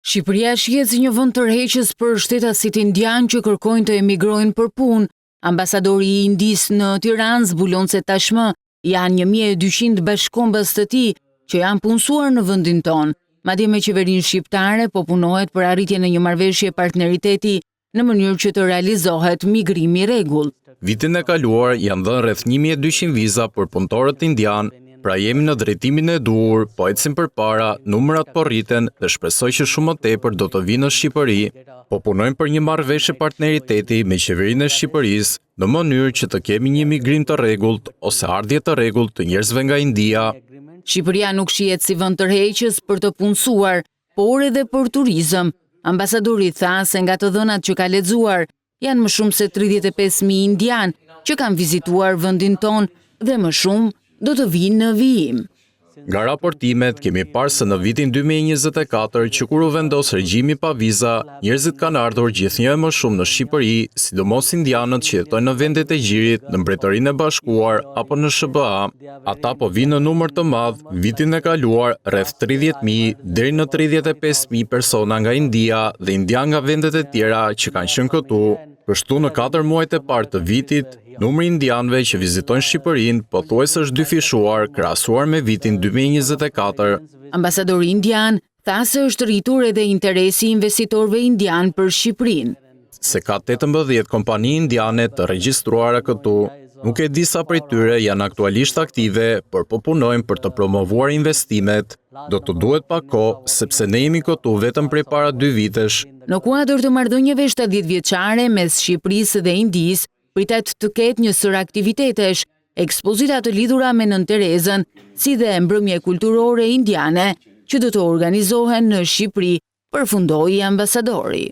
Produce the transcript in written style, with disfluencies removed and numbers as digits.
Shqipëria shihet si një vend tërheqës për shtetasit indian që kërkojnë të emigrojnë për punë. Ambasadori i Indisë në Tiranë zbulon se tashmë janë 1200 bashkëkombës të tij që janë punësuar në vendin tonë. Madje me qeverinë shqiptare po punohet për arritjen e një marrëveshje partneriteti në mënyrë që të realizohet migrimi i rregullt. Vitin e kaluar janë dhënë rreth 1200 viza për punëtorët indian. Pra jemi në drejtimin e duhur, po ecim përpara, numrat po rriten dhe shpresoj që shumë më tepër do të vinë në Shqipëri. Po punojmë për një marrëveshje partneriteti me qeverinë e Shqipërisë, në mënyrë që të kemi një migrim të rregullt ose ardhje të rregullt të njerëzve nga India. Shqipëria nuk shihet si vend tërheqës për të punësuar, por edhe për turizëm. Ambasadori tha se nga të dhënat që ka lexuar, janë më shumë se 35.000 indian që kanë vizituar vendin ton dhe më shumë do të vinë në vijim. Nga raportimet, kemi parë se në vitin 2024, që kur u vendos regjimi pa viza, njerëzit kanë ardhur gjithnjë më shumë në Shqipëri, sidomos indianët që jetojnë në vendet e gjirit, në Mbretërinë e Bashkuar apo në SBA. Ata po vinë në numër të madh, vitin e kaluar rreth 30.000 deri në 35.000 persona nga India dhe indian nga vendet e tjera që kanë qenë këtu. Kështu në 4 muajt e parë të vitit, numri indianëve që vizitojnë Shqipërinë pothuajse është dyfishuar krahasuar me vitin 2024. Ambasadori indian tha se është rritur edhe interesi i investitorëve indian për Shqipërinë. Se ka 18 kompani indiane të regjistruara këtu. Nuk e di sa prej tyre janë aktualisht aktive, por po punojnë për të promovuar investimet. Do të duhet pak kohë, sepse ne jemi këtu vetëm prej para 2 vitesh. Në kuadër të marrëdhënieve 70 vjeçare mes Shqipërisë dhe Indisë, pritet të ketë një sër aktivitetesh, ekspozita të lidhura me Nën Terezën, si dhe mbrëmje kulturore indiane që do të organizohen në Shqipëri, përfundoi ambasadori.